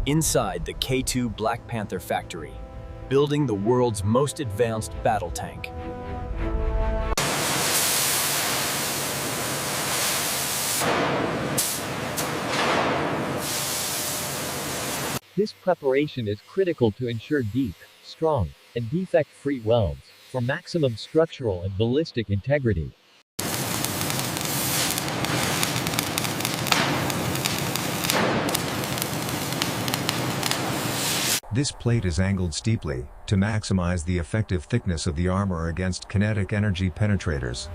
inside the K2 Black Panther factory, building the world's most advanced battle tank. This preparation is critical to ensure deep, strong, and defect-free welds, for maximum structural and ballistic integrity. This plate is angled steeply, to maximize the effective thickness of the armor against kinetic energy penetrators.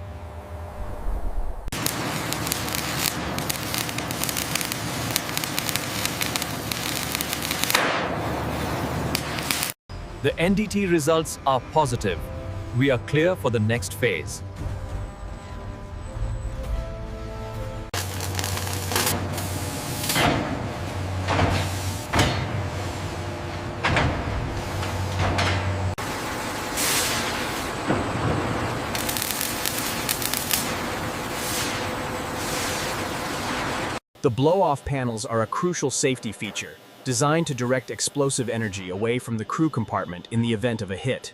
The NDT results are positive. We are clear for the next phase. The blow-off panels are a crucial safety feature, designed to direct explosive energy away from the crew compartment in the event of a hit.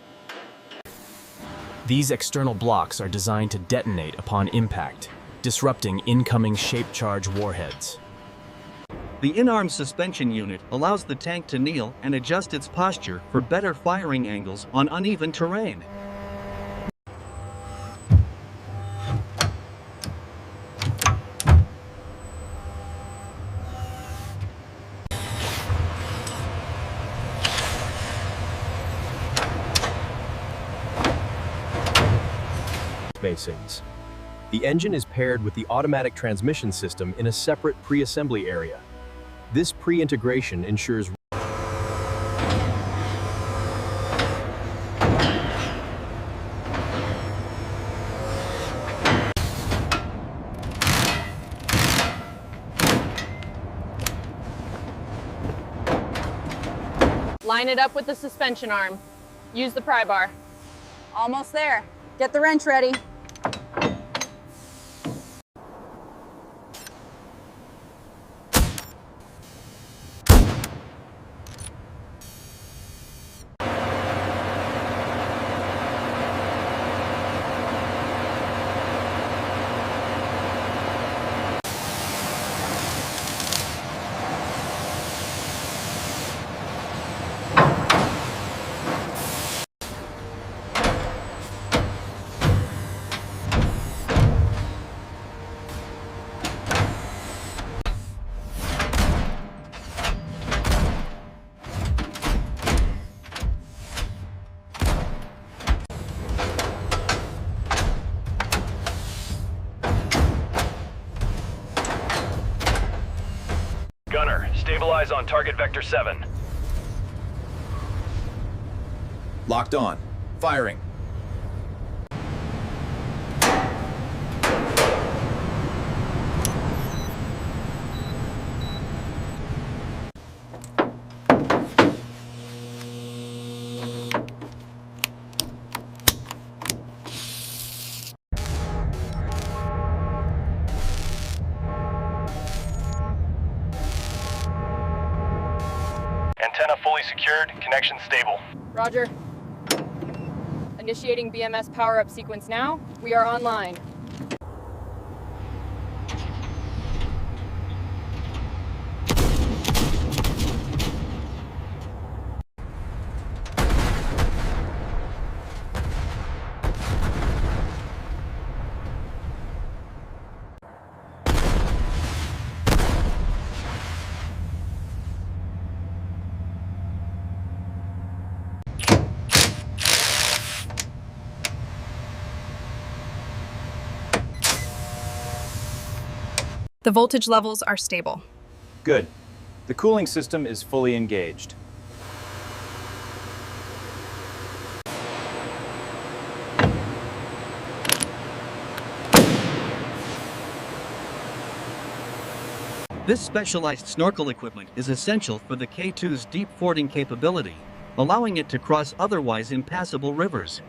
These external blocks are designed to detonate upon impact, disrupting incoming shape charge warheads. The in-arm suspension unit allows the tank to kneel and adjust its posture for better firing angles on uneven terrain. Basins. The engine is paired with the automatic transmission system in a separate pre-assembly area. This pre-integration ensures Line it up with the suspension arm. Use the pry bar. Almost there. Get the wrench ready. Gunner, stabilize on target vector 7. Locked on. Firing. Antenna fully secured, connection stable. Roger. Initiating BMS power-up sequence now. We are online. The voltage levels are stable. Good. The cooling system is fully engaged. This specialized snorkel equipment is essential for the K2's deep fording capability, allowing it to cross otherwise impassable rivers.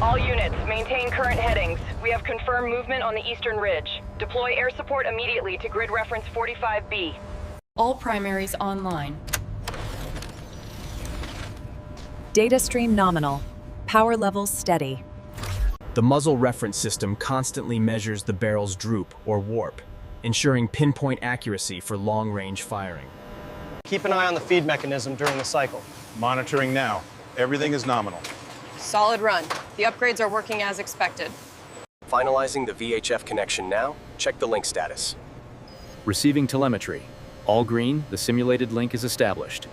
All units, maintain current headings. We have confirmed movement on the eastern ridge. Deploy air support immediately to grid reference 45B. All primaries online. Data stream nominal. Power levels steady. The muzzle reference system constantly measures the barrel's droop or warp, ensuring pinpoint accuracy for long-range firing. Keep an eye on the feed mechanism during the cycle. Monitoring now. Everything is nominal. Solid run. The upgrades are working as expected. Finalizing the VHF connection now. Check the link status. Receiving telemetry. All green, the simulated link is established.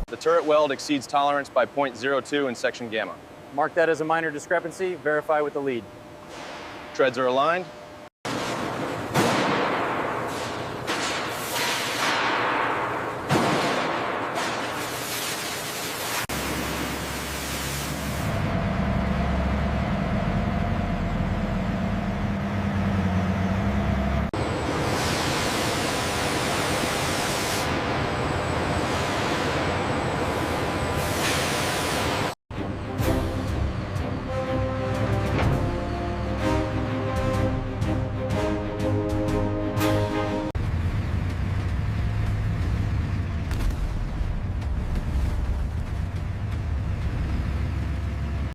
The turret weld exceeds tolerance by 0.02 in section gamma. Mark that as a minor discrepancy. Verify with the lead. Treads are aligned.